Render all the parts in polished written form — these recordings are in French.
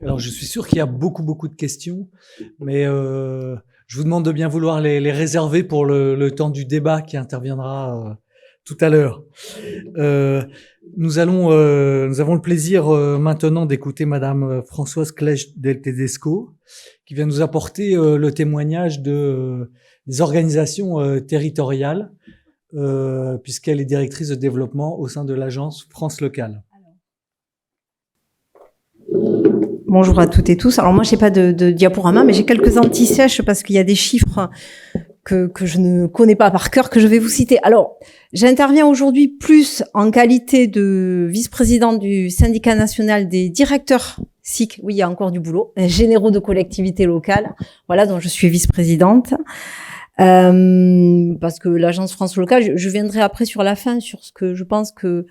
Alors, je suis sûr qu'il y a beaucoup de questions, mais je vous demande de bien vouloir les réserver pour le temps du débat qui interviendra tout à l'heure. Euh, nous avons le plaisir maintenant d'écouter Madame Françoise Clèche del Tedesco, qui vient nous apporter le témoignage des organisations territoriales, puisqu'elle est directrice de développement au sein de l'agence France Locale. Bonjour à toutes et tous. Alors moi, j'ai pas de diaporama, mais j'ai quelques anti-sèches parce qu'il y a des chiffres que je ne connais pas par cœur que je vais vous citer. Alors, j'interviens aujourd'hui plus en qualité de vice-présidente du syndicat national des directeurs SIC. Oui, il y a encore du boulot. Généraux de collectivités locales. Voilà, dont je suis vice-présidente. Parce que l'agence France Locale, je viendrai après sur la fin sur ce que je pense que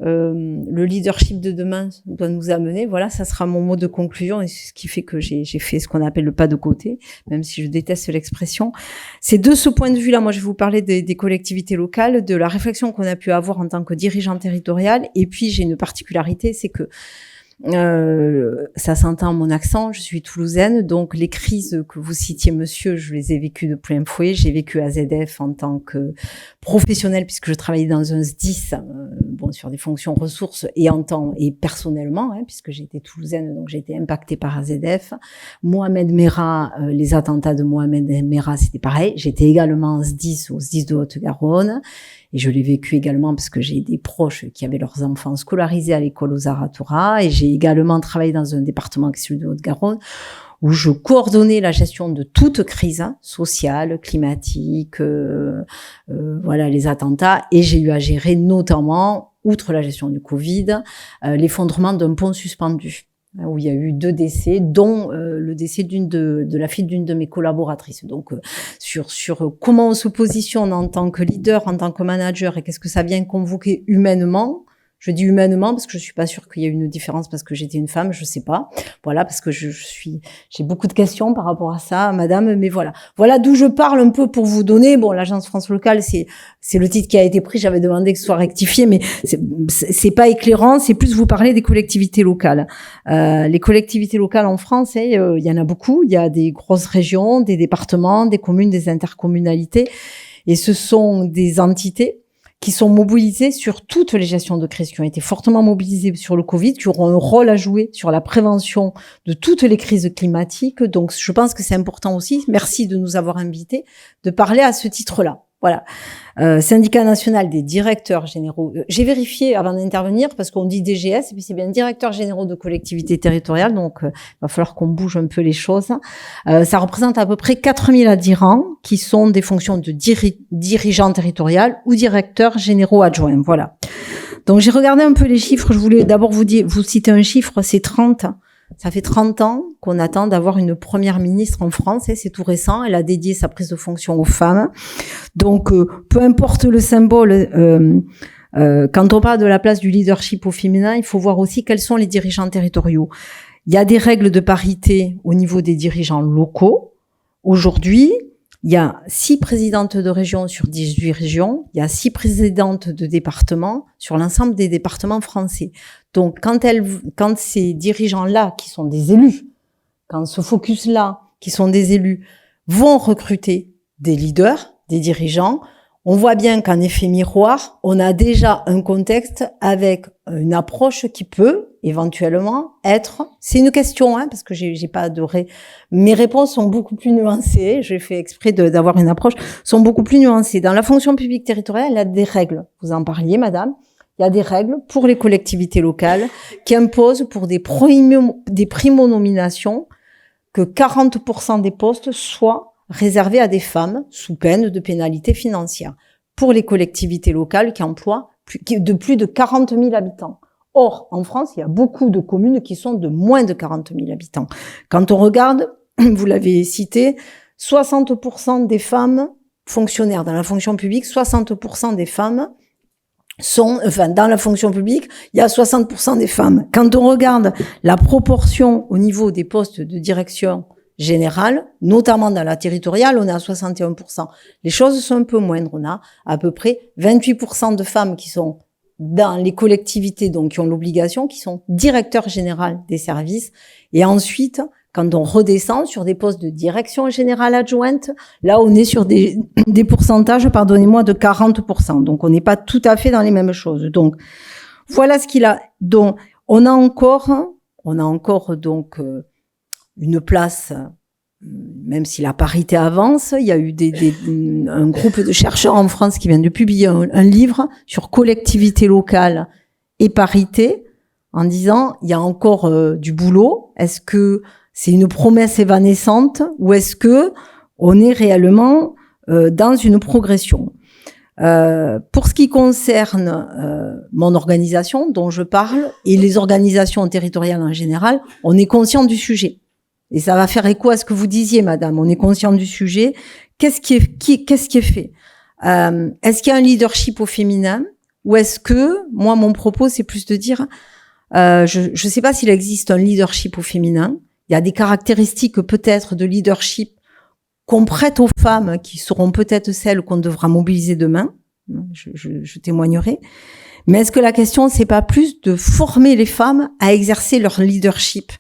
le leadership de demain doit nous amener. Voilà, ça sera mon mot de conclusion et c'est ce qui fait que j'ai fait ce qu'on appelle le pas de côté, même si je déteste l'expression. C'est de ce point de vue-là, moi je vais vous parler des collectivités locales, de la réflexion qu'on a pu avoir en tant que dirigeant territorial. Et puis j'ai une particularité, c'est que ça s'entend mon accent, je suis toulousaine, donc les crises que vous citiez, monsieur, je les ai vécues de plein fouet. J'ai vécu à ZF en tant que professionnelle, puisque je travaillais dans un SDIS, sur des fonctions ressources, et personnellement, puisque j'étais toulousaine, donc j'ai été impactée par AZF. Mohamed Merah, les attentats de Mohamed Merah, c'était pareil. J'étais également en SDIS, au SDIS de Haute-Garonne. Et je l'ai vécu également parce que j'ai des proches qui avaient leurs enfants scolarisés à l'école aux Zaratoura. Et j'ai également travaillé dans un département qui est celui de Haute-Garonne, où je coordonnais la gestion de toute crise sociale, climatique, les attentats. Et j'ai eu à gérer notamment, outre la gestion du Covid, l'effondrement d'un pont suspendu, où il y a eu 2 décès, dont le décès de la fille d'une de mes collaboratrices. Donc sur comment on se positionne en tant que leader, en tant que manager, et qu'est-ce que ça vient convoquer humainement. Je dis humainement parce que je suis pas sûre qu'il y ait une différence parce que j'étais une femme, je sais pas. Voilà, parce que j'ai beaucoup de questions par rapport à ça, madame, mais voilà. Voilà d'où je parle un peu pour vous donner. Bon, l'agence France Locale, c'est le titre qui a été pris, j'avais demandé que ce soit rectifié, mais c'est pas éclairant, c'est plus vous parler des collectivités locales. Les collectivités locales en France, il y en a beaucoup, il y a des grosses régions, des départements, des communes, des intercommunalités, et ce sont des entités qui sont mobilisés sur toutes les gestions de crise, qui ont été fortement mobilisés sur le Covid, qui auront un rôle à jouer sur la prévention de toutes les crises climatiques. Donc, je pense que c'est important aussi, merci de nous avoir invités, de parler à ce titre-là. Voilà. Syndicat national des directeurs généraux. J'ai vérifié avant d'intervenir parce qu'on dit DGS et puis c'est bien directeurs généraux de collectivités territoriales. Donc, il va falloir qu'on bouge un peu les choses. Ça représente à peu près 4000 adhérents qui sont des fonctions de dirigeants territoriaux ou directeurs généraux adjoints. Voilà. Donc, j'ai regardé un peu les chiffres. Je voulais d'abord vous citer un chiffre, c'est 30. Ça fait 30 ans qu'on attend d'avoir une première ministre en France, c'est tout récent. Elle a dédié sa prise de fonction aux femmes. Donc, peu importe le symbole, quand on parle de la place du leadership au féminin, il faut voir aussi quels sont les dirigeants territoriaux. Il y a des règles de parité au niveau des dirigeants locaux. Aujourd'hui, il y a 6 présidentes de région sur 18 régions. Il y a 6 présidentes de départements sur l'ensemble des départements français. Donc, quand ces dirigeants-là, qui sont des élus, quand ce focus-là, qui sont des élus, vont recruter des leaders, des dirigeants, on voit bien qu'en effet miroir, on a déjà un contexte avec une approche qui peut éventuellement être, c'est une question, parce que j'ai pas mes réponses sont beaucoup plus nuancées, j'ai fait exprès d'avoir une approche, sont beaucoup plus nuancées. Dans la fonction publique territoriale, il y a des règles. Vous en parliez, madame. Il y a des règles pour les collectivités locales qui imposent pour des primo-nominations que 40% des postes soient réservés à des femmes sous peine de pénalité financière pour les collectivités locales qui emploient de plus de 40 000 habitants. Or, en France, il y a beaucoup de communes qui sont de moins de 40 000 habitants. Quand on regarde, vous l'avez cité, 60% des femmes fonctionnaires dans la fonction publique, 60% des femmes dans la fonction publique, il y a 60% des femmes. Quand on regarde la proportion au niveau des postes de direction générale, notamment dans la territoriale, on est à 61%. Les choses sont un peu moindres. On a à peu près 28% de femmes qui sont dans les collectivités, donc qui ont l'obligation, qui sont directeurs généraux des services. Et ensuite, quand on redescend sur des postes de direction générale adjointe, là, on est sur des pourcentages, pardonnez-moi, de 40%. Donc, on n'est pas tout à fait dans les mêmes choses. Donc, voilà ce qu'il a. Donc, on a encore donc une place, même si la parité avance. Il y a eu un groupe de chercheurs en France qui vient de publier un livre sur collectivité locale et parité, en disant il y a encore du boulot. Est-ce que c'est une promesse évanescente ou est-ce que on est réellement dans une progression? Pour ce qui concerne mon organisation dont je parle et les organisations territoriales en général, on est conscient du sujet. Et ça va faire écho à ce que vous disiez, madame. On est conscient du sujet. Qu'est-ce qui est fait? Est-ce qu'il y a un leadership au féminin? Ou est-ce que, moi, mon propos, c'est plus de dire, je ne sais pas s'il existe un leadership au féminin. Il y a des caractéristiques peut-être de leadership qu'on prête aux femmes, qui seront peut-être celles qu'on devra mobiliser demain. Je témoignerai. Mais est-ce que la question, c'est pas plus de former les femmes à exercer leur leadership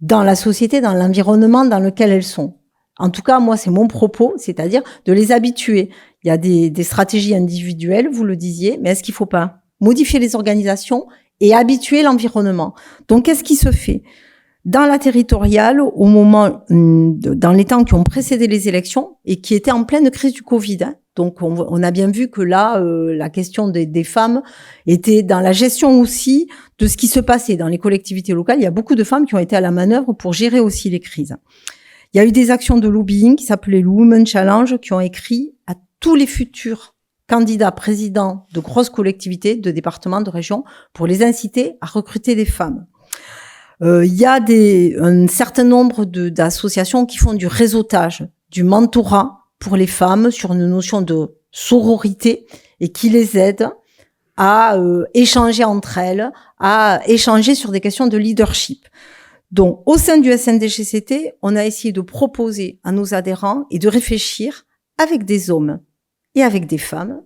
dans la société, dans l'environnement dans lequel elles sont? En tout cas, moi, c'est mon propos, c'est-à-dire de les habituer. Il y a des stratégies individuelles, vous le disiez, mais est-ce qu'il faut pas modifier les organisations et habituer l'environnement? Donc, qu'est-ce qui se fait? Dans la territoriale, au moment, dans les temps qui ont précédé les élections et qui étaient en pleine crise du Covid, hein. Donc, on a bien vu que là, la question des femmes était dans la gestion aussi de ce qui se passait dans les collectivités locales. Il y a beaucoup de femmes qui ont été à la manœuvre pour gérer aussi les crises. Il y a eu des actions de lobbying qui s'appelaient le Women Challenge, qui ont écrit à tous les futurs candidats présidents de grosses collectivités, de départements, de régions, pour les inciter à recruter des femmes. Il y a un certain nombre d'associations qui font du réseautage, du mentorat pour les femmes sur une notion de sororité et qui les aident à échanger entre elles, à échanger sur des questions de leadership. Donc, au sein du SNDGCT, on a essayé de proposer à nos adhérents et de réfléchir avec des hommes et avec des femmes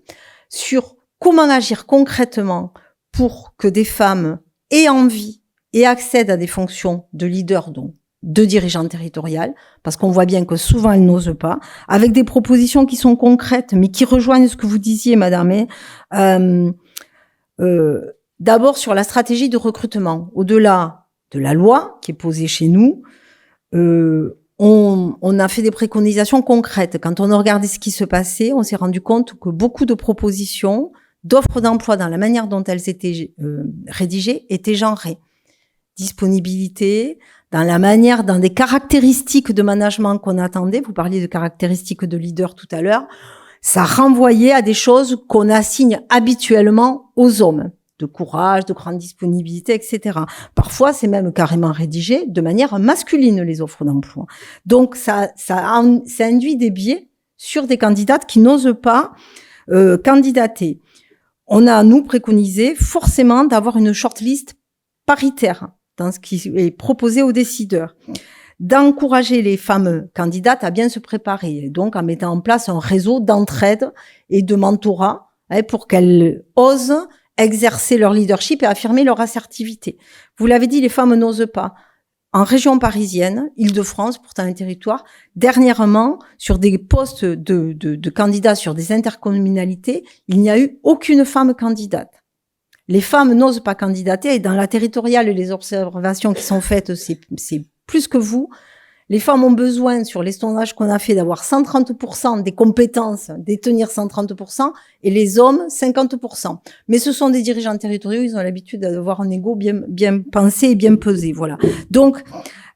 sur comment agir concrètement pour que des femmes aient envie et accèdent à des fonctions de leader, donc de dirigeants territoriales, parce qu'on voit bien que souvent elles n'osent pas, avec des propositions qui sont concrètes, mais qui rejoignent ce que vous disiez, madame. D'abord sur la stratégie de recrutement. Au-delà de la loi qui est posée chez nous, on a fait des préconisations concrètes. Quand on a regardé ce qui se passait, on s'est rendu compte que beaucoup de propositions d'offres d'emploi dans la manière dont elles étaient rédigées étaient genrées. Disponibilité, dans la manière, dans des caractéristiques de management qu'on attendait. Vous parliez de caractéristiques de leader tout à l'heure. Ça renvoyait à des choses qu'on assigne habituellement aux hommes. De courage, de grande disponibilité, etc. Parfois, c'est même carrément rédigé de manière masculine, les offres d'emploi. Donc, ça induit des biais sur des candidates qui n'osent pas candidater. On a, nous, préconisé forcément d'avoir une shortlist paritaire dans ce qui est proposé aux décideurs, d'encourager les femmes candidates à bien se préparer, donc en mettant en place un réseau d'entraide et de mentorat pour qu'elles osent exercer leur leadership et affirmer leur assertivité. Vous l'avez dit, les femmes n'osent pas. En région parisienne, Île-de-France, pourtant un territoire, dernièrement, sur des postes de candidats sur des intercommunalités, il n'y a eu aucune femme candidate. Les femmes n'osent pas candidater et dans la territoriale et les observations qui sont faites, c'est plus que vous. Les femmes ont besoin, sur les sondages qu'on a fait, d'avoir 130% des compétences, détenir 130%, et les hommes, 50%. Mais ce sont des dirigeants territoriaux, ils ont l'habitude d'avoir un ego bien pensé et bien pesé, voilà. Donc,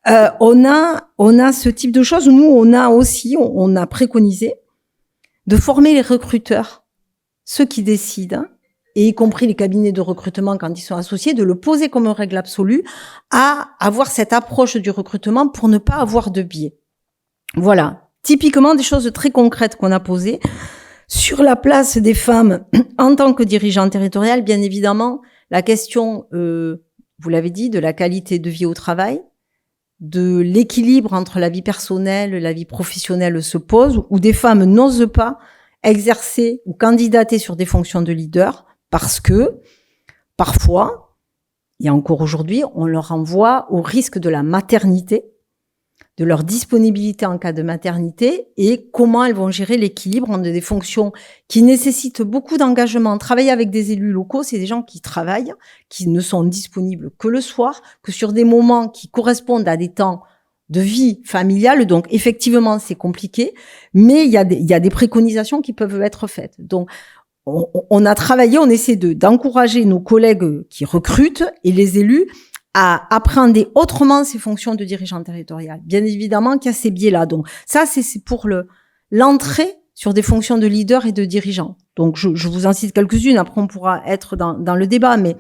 on a ce type de choses. Nous, on a préconisé de former les recruteurs, ceux qui décident, et y compris les cabinets de recrutement quand ils sont associés, de le poser comme une règle absolue, à avoir cette approche du recrutement pour ne pas avoir de biais. Voilà. Typiquement des choses très concrètes qu'on a posées. Sur la place des femmes en tant que dirigeants territoriales, bien évidemment, la question, vous l'avez dit, de la qualité de vie au travail, de l'équilibre entre la vie personnelle et la vie professionnelle se pose, où des femmes n'osent pas exercer ou candidater sur des fonctions de leader, parce que parfois, et encore aujourd'hui, on leur envoie au risque de la maternité, de leur disponibilité en cas de maternité et comment elles vont gérer l'équilibre entre des fonctions qui nécessitent beaucoup d'engagement. Travailler avec des élus locaux, c'est des gens qui travaillent, qui ne sont disponibles que le soir, que sur des moments qui correspondent à des temps de vie familiale. Donc, effectivement, c'est compliqué, mais il y a des préconisations qui peuvent être faites. Donc, on a travaillé, on essaie d'encourager nos collègues qui recrutent et les élus à appréhender autrement ces fonctions de dirigeant territorial. Bien évidemment qu'il y a ces biais-là. Donc ça, c'est pour l'entrée sur des fonctions de leader et de dirigeant. Donc je vous en cite quelques-unes, après on pourra être dans le débat, mais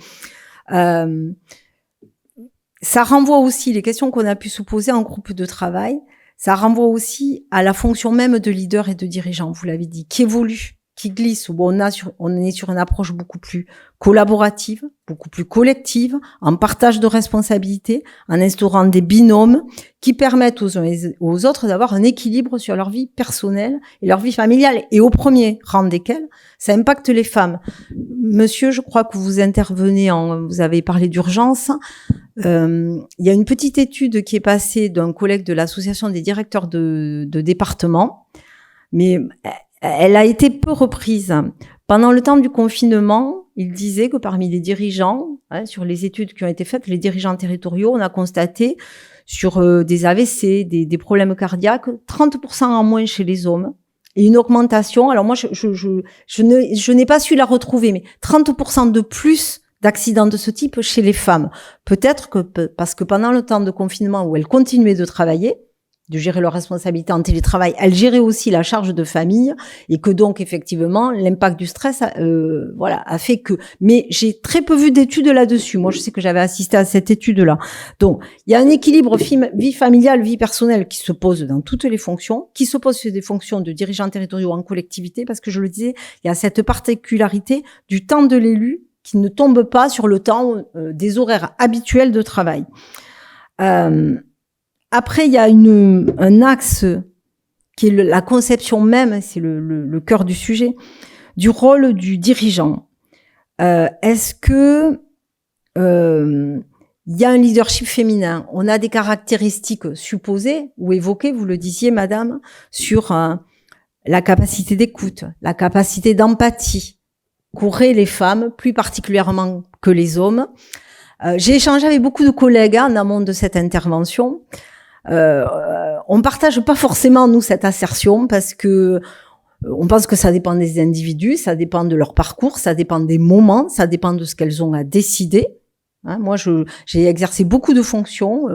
ça renvoie aussi, les questions qu'on a pu se poser en groupe de travail, ça renvoie aussi à la fonction même de leader et de dirigeant, vous l'avez dit, qui évolue, qui glisse, où on est sur une approche beaucoup plus collaborative, beaucoup plus collective, en partage de responsabilités, en instaurant des binômes qui permettent aux uns et aux autres d'avoir un équilibre sur leur vie personnelle et leur vie familiale. Et au premier rang desquels, ça impacte les femmes. Monsieur, je crois que vous intervenez vous avez parlé d'urgence. Il y a une petite étude qui est passée d'un collègue de l'association des directeurs de département, mais elle a été peu reprise. Pendant le temps du confinement, il disait que parmi les dirigeants, sur les études qui ont été faites, les dirigeants territoriaux, on a constaté sur des AVC, des problèmes cardiaques, 30% en moins chez les hommes et une augmentation. Alors moi, je n'ai pas su la retrouver, mais 30% de plus d'accidents de ce type chez les femmes. Peut-être que parce que pendant le temps de confinement où elles continuaient de travailler, de gérer leurs responsabilités en télétravail, elles géraient aussi la charge de famille et que donc effectivement l'impact du stress a fait que, mais j'ai très peu vu d'études là-dessus. Moi je sais que j'avais assisté à cette étude-là. Donc il y a un équilibre vie familiale, vie personnelle qui se pose dans toutes les fonctions, qui se pose sur des fonctions de dirigeants territoriaux en collectivité, parce que je le disais, il y a cette particularité du temps de l'élu qui ne tombe pas sur le temps des horaires habituels de travail. Après, il y a un axe qui est la conception même, c'est le cœur du sujet, du rôle du dirigeant. Est-ce que il y a un leadership féminin? On a des caractéristiques supposées ou évoquées, vous le disiez, madame, sur la capacité d'écoute, la capacité d'empathie qu'auraient les femmes, plus particulièrement que les hommes. J'ai échangé avec beaucoup de collègues en amont de cette intervention. On partage pas forcément nous cette assertion parce que on pense que ça dépend des individus, ça dépend de leur parcours, ça dépend des moments, ça dépend de ce qu'elles ont à décider. Moi, j'ai exercé beaucoup de fonctions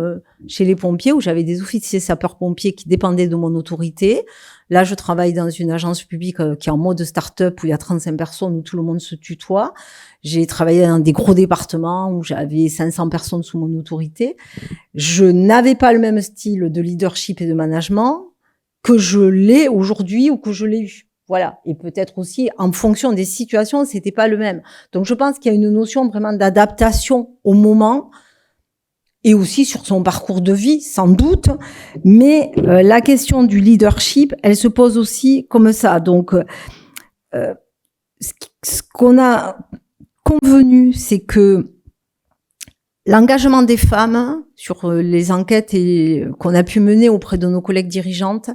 chez les pompiers où j'avais des officiers sapeurs-pompiers qui dépendaient de mon autorité. Là, je travaille dans une agence publique qui est en mode start-up où il y a 35 personnes, où tout le monde se tutoie. J'ai travaillé dans des gros départements où j'avais 500 personnes sous mon autorité. Je n'avais pas le même style de leadership et de management que je l'ai aujourd'hui ou que je l'ai eu. Voilà. Et peut-être aussi, en fonction des situations, c'était pas le même. Donc, je pense qu'il y a une notion vraiment d'adaptation au moment et aussi sur son parcours de vie, sans doute. Mais la question du leadership, elle se pose aussi comme ça. Donc, ce qu'on a convenu, c'est que l'engagement des femmes sur les enquêtes qu'on a pu mener auprès de nos collègues dirigeantes,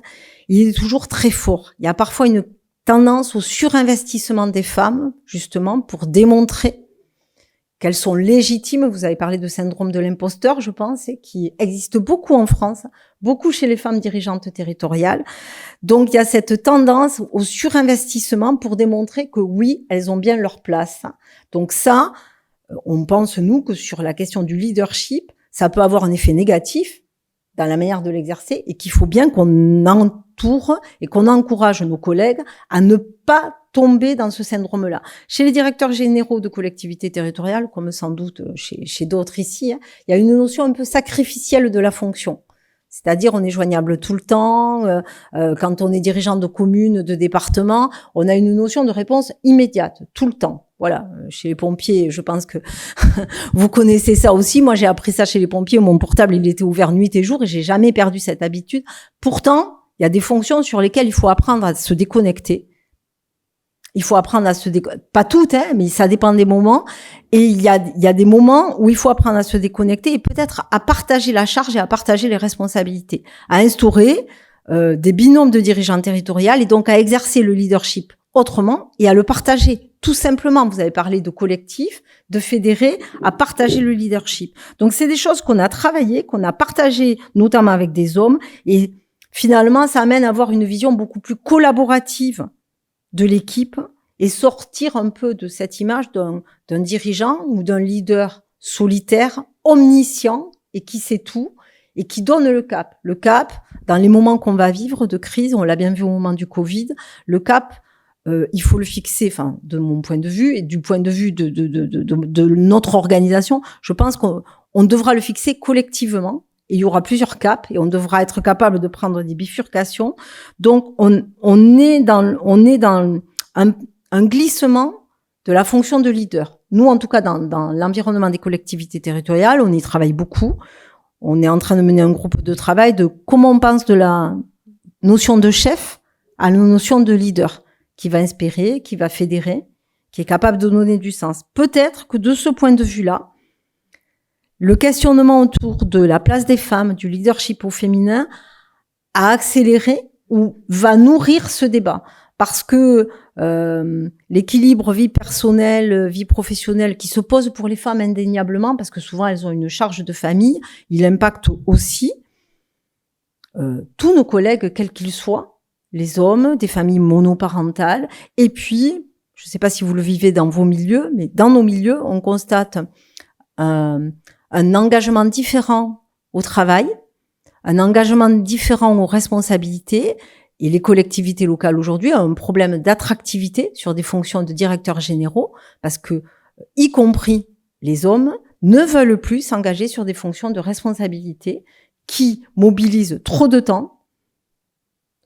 il est toujours très fort. Il y a parfois une tendance au surinvestissement des femmes, justement, pour démontrer qu'elles sont légitimes. Vous avez parlé de syndrome de l'imposteur, je pense, et qui existe beaucoup en France, beaucoup chez les femmes dirigeantes territoriales. Donc, il y a cette tendance au surinvestissement pour démontrer que oui, elles ont bien leur place. Donc ça, on pense, nous, que sur la question du leadership, ça peut avoir un effet négatif dans la manière de l'exercer et qu'il faut bien qu'on entoure et qu'on encourage nos collègues à ne pas tomber dans ce syndrome-là. Chez les directeurs généraux de collectivités territoriales, comme sans doute chez d'autres ici, il y a une notion un peu sacrificielle de la fonction. C'est-à-dire, on est joignable tout le temps. Quand on est dirigeant de commune, de département, on a une notion de réponse immédiate, tout le temps. Voilà. Chez les pompiers, je pense que vous connaissez ça aussi. Moi, j'ai appris ça chez les pompiers. Mon portable, il était ouvert nuit et jour et j'ai jamais perdu cette habitude. Pourtant, il y a des fonctions sur lesquelles il faut apprendre à se déconnecter, Il faut apprendre à pas toutes, hein, mais ça dépend des moments. Et il y a des moments où il faut apprendre à se déconnecter et peut-être à partager la charge et à partager les responsabilités, à instaurer des binômes de dirigeants territoriaux et donc à exercer le leadership autrement et à le partager. Tout simplement, vous avez parlé de collectif, de fédérer, à partager le leadership. Donc, c'est des choses qu'on a travaillées, qu'on a partagées, notamment avec des hommes. Et finalement, ça amène à avoir une vision beaucoup plus collaborative de l'équipe et sortir un peu de cette image d'un dirigeant ou d'un leader solitaire, omniscient et qui sait tout et qui donne le cap. Le cap, dans les moments qu'on va vivre de crise, on l'a bien vu au moment du Covid, le cap, il faut le fixer, enfin, de mon point de vue et du point de vue de notre organisation, je pense qu'on devra le fixer collectivement. Et il y aura plusieurs caps et on devra être capable de prendre des bifurcations. Donc, on est dans un glissement de la fonction de leader. Nous, en tout cas, dans l'environnement des collectivités territoriales, on y travaille beaucoup. On est en train de mener un groupe de travail de comment on pense de la notion de chef à la notion de leader, qui va inspirer, qui va fédérer, qui est capable de donner du sens. Peut-être que de ce point de vue-là, le questionnement autour de la place des femmes, du leadership au féminin, a accéléré ou va nourrir ce débat. Parce que l'équilibre vie personnelle, vie professionnelle qui se pose pour les femmes indéniablement, parce que souvent elles ont une charge de famille, il impacte aussi tous nos collègues, quels qu'ils soient, les hommes, des familles monoparentales. Et puis, je ne sais pas si vous le vivez dans vos milieux, mais dans nos milieux, on constate un engagement différent au travail, un engagement différent aux responsabilités. Et les collectivités locales aujourd'hui ont un problème d'attractivité sur des fonctions de directeurs généraux parce que, y compris les hommes, ne veulent plus s'engager sur des fonctions de responsabilité qui mobilisent trop de temps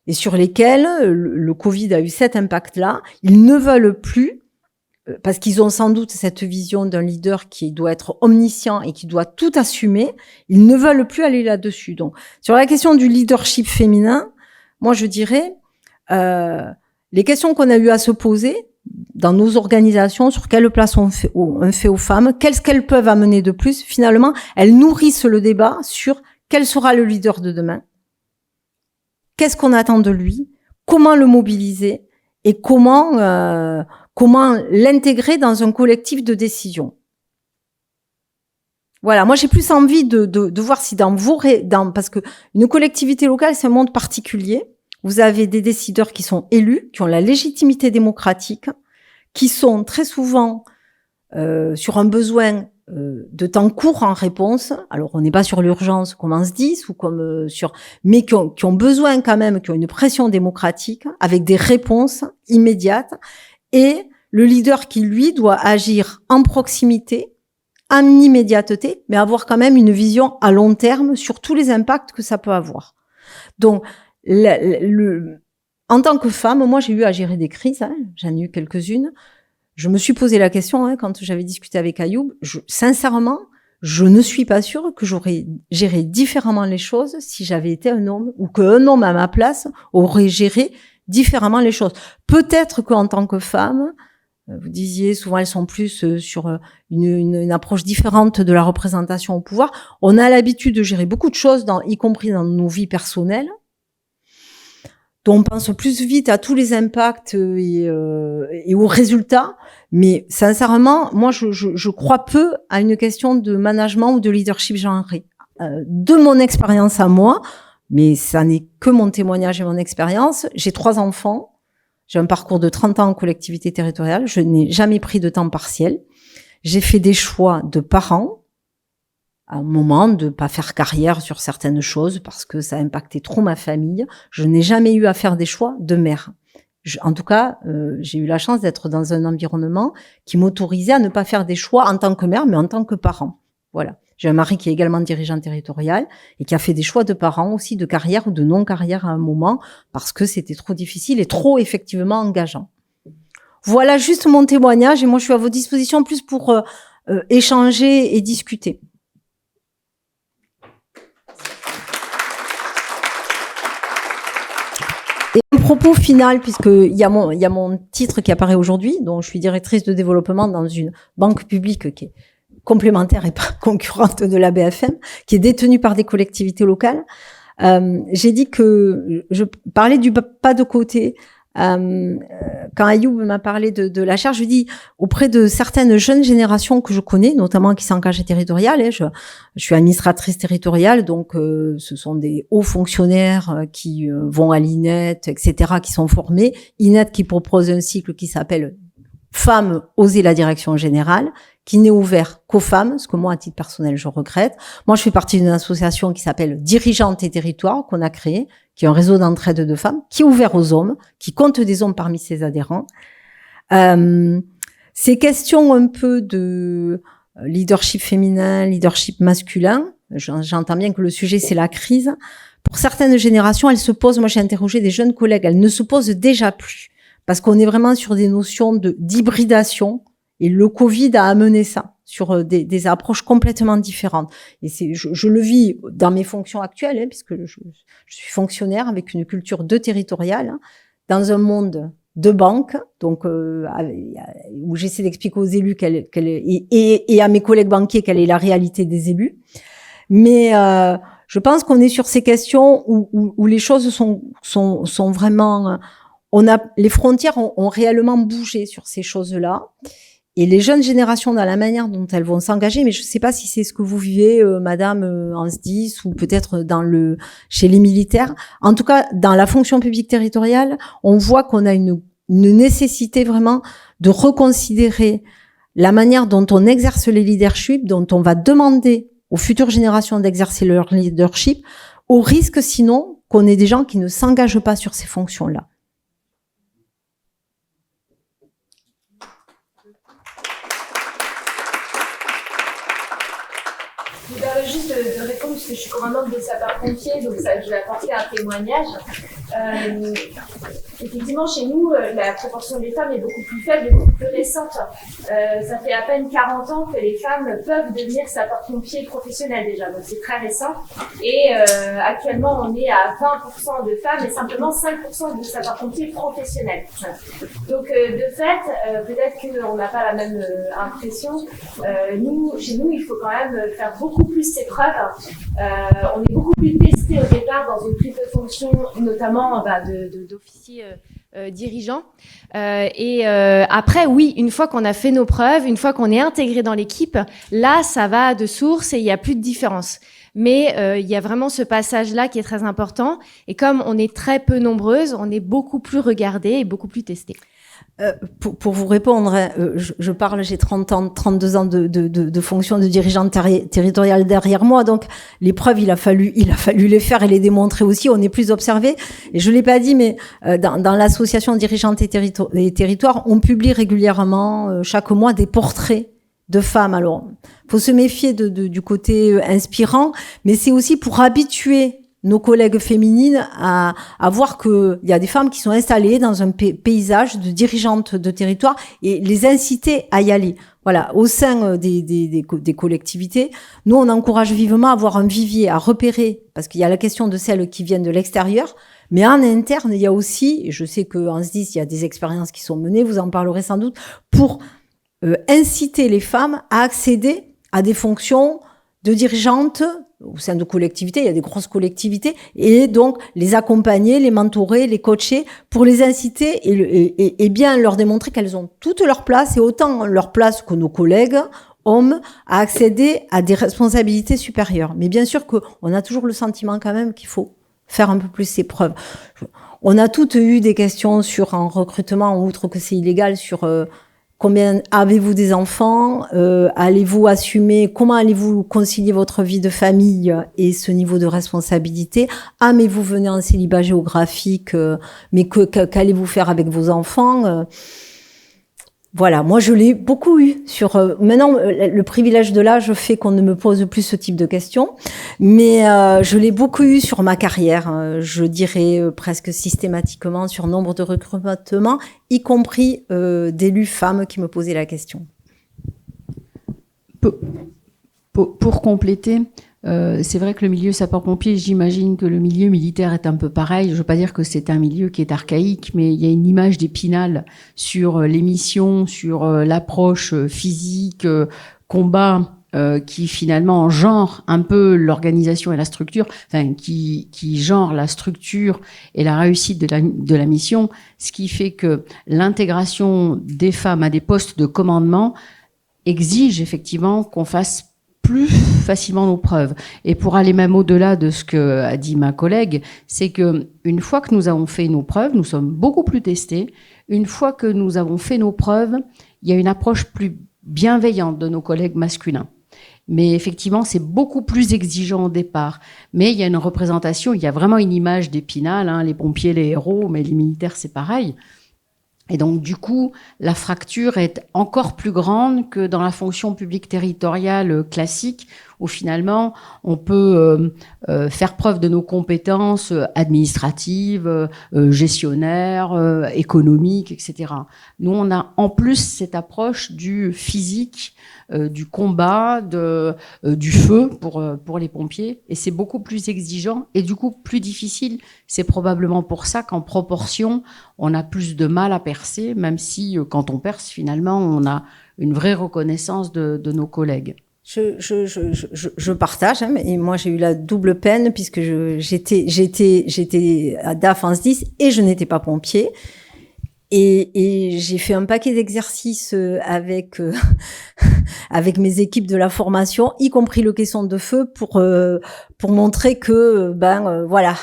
et sur lesquels le Covid a eu cet impact-là. Ils ne veulent plus, parce qu'ils ont sans doute cette vision d'un leader qui doit être omniscient et qui doit tout assumer, ils ne veulent plus aller là-dessus. Donc, sur la question du leadership féminin, moi je dirais, les questions qu'on a eu à se poser dans nos organisations, sur quelle place on fait aux femmes, qu'est-ce qu'elles peuvent amener de plus, finalement, elles nourrissent le débat sur quel sera le leader de demain. Qu'est-ce qu'on attend de lui? Comment le mobiliser? Et comment l'intégrer dans un collectif de décision? Voilà, moi j'ai plus envie de voir si parce que une collectivité locale, c'est un monde particulier. Vous avez des décideurs qui sont élus, qui ont la légitimité démocratique, qui sont très souvent sur un besoin de temps court en réponse. Alors, on n'est pas sur l'urgence comme en SDIS ou comme mais qui ont besoin quand même, qui ont une pression démocratique avec des réponses immédiates. Et le leader qui, lui, doit agir en proximité, en immédiateté, mais avoir quand même une vision à long terme sur tous les impacts que ça peut avoir. Donc, en tant que femme, moi, j'ai eu à gérer des crises, hein, j'en ai eu quelques-unes. Je me suis posé la question quand j'avais discuté avec Ayoub. Sincèrement, je ne suis pas sûre que j'aurais géré différemment les choses si j'avais été un homme ou qu'un homme à ma place aurait géré différemment les choses. Peut-être qu'en tant que femme, vous disiez souvent elles sont plus sur une approche différente de la représentation au pouvoir. On a l'habitude de gérer beaucoup de choses, y compris dans nos vies personnelles. On pense plus vite à tous les impacts et aux résultats. Mais sincèrement, moi, je crois peu à une question de management ou de leadership genré. De mon expérience à moi, mais ça n'est que mon témoignage et mon expérience, j'ai 3 enfants, j'ai un parcours de 30 ans en collectivité territoriale, je n'ai jamais pris de temps partiel. J'ai fait des choix de parents, à un moment de pas faire carrière sur certaines choses parce que ça impactait trop ma famille. Je n'ai jamais eu à faire des choix de mère. En tout cas, j'ai eu la chance d'être dans un environnement qui m'autorisait à ne pas faire des choix en tant que mère, mais en tant que parent. Voilà. J'ai un mari qui est également dirigeant territorial et qui a fait des choix de parents aussi, de carrière ou de non-carrière à un moment parce que c'était trop difficile et trop effectivement engageant. Voilà juste mon témoignage et moi je suis à vos dispositions plus pour échanger et discuter. Et un propos topo final, puisqu'il y a mon titre qui apparaît aujourd'hui, donc je suis directrice de développement dans une banque publique qui est complémentaire et pas concurrente de la BFM, qui est détenue par des collectivités locales. J'ai dit que je parlais du pas de côté. Quand Ayoub m'a parlé de la charge, je lui dis auprès de certaines jeunes générations que je connais, notamment qui s'engagent territoriales, je suis administratrice territoriale, donc ce sont des hauts fonctionnaires qui vont à l'INET, etc., qui sont formés. INET qui propose un cycle qui s'appelle Femmes, oser la direction générale, qui n'est ouvert qu'aux femmes, ce que moi, à titre personnel, je regrette. Moi, je fais partie d'une association qui s'appelle Dirigeantes et Territoires, qu'on a créée, qui est un réseau d'entraide de femmes, qui est ouvert aux hommes, qui compte des hommes parmi ses adhérents. Ces questions un peu de leadership féminin, leadership masculin, j'entends bien que le sujet, c'est la crise. Pour certaines générations, elles se posent, moi j'ai interrogé des jeunes collègues, elles ne se posent déjà plus, parce qu'on est vraiment sur des notions d'hybridation, et le Covid a amené ça sur des approches complètement différentes. Et je le vis dans mes fonctions actuelles, puisque je suis fonctionnaire avec une culture de territoriale, dans un monde de banque, donc où j'essaie d'expliquer aux élus et à mes collègues banquiers quelle est la réalité des élus. Mais je pense qu'on est sur ces questions où les choses sont vraiment... les frontières ont réellement bougé sur ces choses-là. Et les jeunes générations, dans la manière dont elles vont s'engager, mais je ne sais pas si c'est ce que vous vivez, madame, en SDIS, ou peut-être chez les militaires. En tout cas, dans la fonction publique territoriale, on voit qu'on a une nécessité vraiment de reconsidérer la manière dont on exerce les leaderships, dont on va demander aux futures générations d'exercer leur leadership, au risque sinon qu'on ait des gens qui ne s'engagent pas sur ces fonctions-là. Je me permets juste de répondre parce que je suis commandante des sapeurs-pompiers, donc ça, je vais apporter un témoignage. Effectivement, chez nous, la proportion des femmes est beaucoup plus faible et beaucoup plus récente. Ça fait à peine 40 ans que les femmes peuvent devenir sapeurs-pompiers professionnels déjà, donc c'est très récent. Et actuellement, on est à 20% de femmes et simplement 5% de sapeurs-pompiers professionnels. Donc de fait, peut-être qu'on n'a pas la même impression. Chez nous, il faut quand même faire beaucoup plus ses preuves. On est beaucoup plus testé au départ dans une prise de fonction, notamment d'officiers dirigeants. Après, oui, une fois qu'on a fait nos preuves, une fois qu'on est intégré dans l'équipe, là, ça va de source et il n'y a plus de différence. Mais il y a vraiment ce passage-là qui est très important. Et comme on est très peu nombreuses, on est beaucoup plus regardées et beaucoup plus testées. Pour vous répondre, je parle, j'ai 32 ans de fonction de dirigeante territoriale derrière moi, donc les preuves, il a fallu les faire et les démontrer aussi. On est plus observé. Et je l'ai pas dit, mais dans l'association Dirigeantes et Territoires, on publie régulièrement chaque mois des portraits de femmes. Alors, faut se méfier du côté inspirant, mais c'est aussi pour habituer nos collègues féminines à voir que il y a des femmes qui sont installées dans un paysage de dirigeantes de territoire et les inciter à y aller. Voilà, au sein des collectivités, nous on encourage vivement à avoir un vivier, à repérer, parce qu'il y a la question de celles qui viennent de l'extérieur, mais en interne il y a aussi, et je sais qu'en SDIS il y a des expériences qui sont menées, vous en parlerez sans doute, pour inciter les femmes à accéder à des fonctions de dirigeantes au sein de collectivités, il y a des grosses collectivités, et donc les accompagner, les mentorer, les coacher pour les inciter et bien leur démontrer qu'elles ont toute leur place et autant leur place que nos collègues hommes à accéder à des responsabilités supérieures. Mais bien sûr qu'on a toujours le sentiment quand même qu'il faut faire un peu plus ses preuves. On a toutes eu des questions sur un recrutement, outre que c'est illégal, sur combien avez-vous des enfants? Allez-vous assumer? Comment allez-vous concilier votre vie de famille et ce niveau de responsabilité? Ah, mais vous venez en célibat géographique, mais qu'allez-vous faire avec vos enfants? Voilà, moi je l'ai beaucoup eu sur. Maintenant, le privilège de l'âge fait qu'on ne me pose plus ce type de questions, mais je l'ai beaucoup eu sur ma carrière. Je dirais presque systématiquement sur nombre de recrutements, y compris d'élus femmes qui me posaient la question. Pour compléter, C'est vrai que le milieu sapeur-pompier, j'imagine que le milieu militaire est un peu pareil. Je veux pas dire que c'est un milieu qui est archaïque, mais il y a une image d'Épinal sur les missions, sur l'approche physique, combat, qui finalement genre un peu l'organisation et la structure, enfin qui genre la structure et la réussite de la mission, ce qui fait que l'intégration des femmes à des postes de commandement exige effectivement qu'on fasse plus facilement nos preuves. Et pour aller même au-delà de ce que a dit ma collègue, c'est que une fois que nous avons fait nos preuves, nous sommes beaucoup plus testés. Une fois que nous avons fait nos preuves, il y a une approche plus bienveillante de nos collègues masculins. Mais effectivement, c'est beaucoup plus exigeant au départ. Mais il y a une représentation, il y a vraiment une image d'Épinal, hein, les pompiers, les héros, mais les militaires, c'est pareil. Et donc, du coup, la fracture est encore plus grande que dans la fonction publique territoriale classique, où finalement, on peut faire preuve de nos compétences administratives, gestionnaires, économiques, etc. Nous, on a en plus cette approche du physique, du combat, du feu pour les pompiers, et c'est beaucoup plus exigeant et du coup plus difficile. C'est probablement pour ça qu'en proportion, on a plus de mal à percer, même si quand on perce, finalement, on a une vraie reconnaissance de nos collègues. Je partage, hein, et moi j'ai eu la double peine puisque j'étais à DAF en SDIS et je n'étais pas pompier. Et j'ai fait un paquet d'exercices avec avec mes équipes de la formation, y compris le caisson de feu, pour montrer que voilà,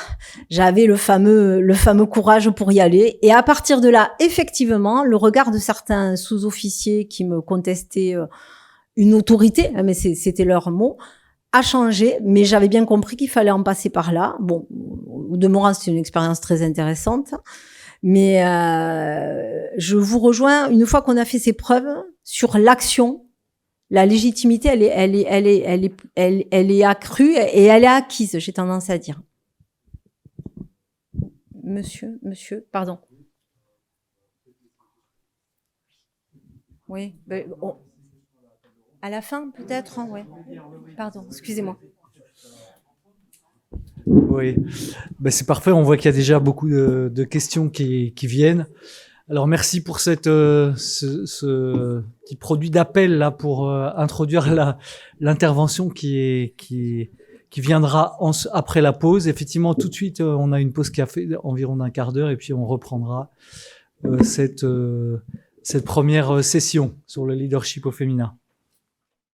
j'avais le fameux courage pour y aller. Et à partir de là, effectivement, le regard de certains sous-officiers qui me contestaient une autorité, mais c'était leur mot, a changé, mais j'avais bien compris qu'il fallait en passer par là. Bon, au demeurant, c'est une expérience très intéressante. Mais je vous rejoins, une fois qu'on a fait ces preuves sur l'action, la légitimité, elle est accrue et elle est acquise, j'ai tendance à dire. Monsieur, pardon. Oui, à la fin peut-être, hein, ouais. Pardon, excusez-moi. Oui, ben, c'est parfait. On voit qu'il y a déjà beaucoup de questions qui viennent. Alors merci pour ce petit produit d'appel là pour introduire l'intervention qui viendra après la pause. Effectivement, tout de suite, on a une pause café environ d'un quart d'heure et puis on reprendra cette première session sur le leadership au féminin.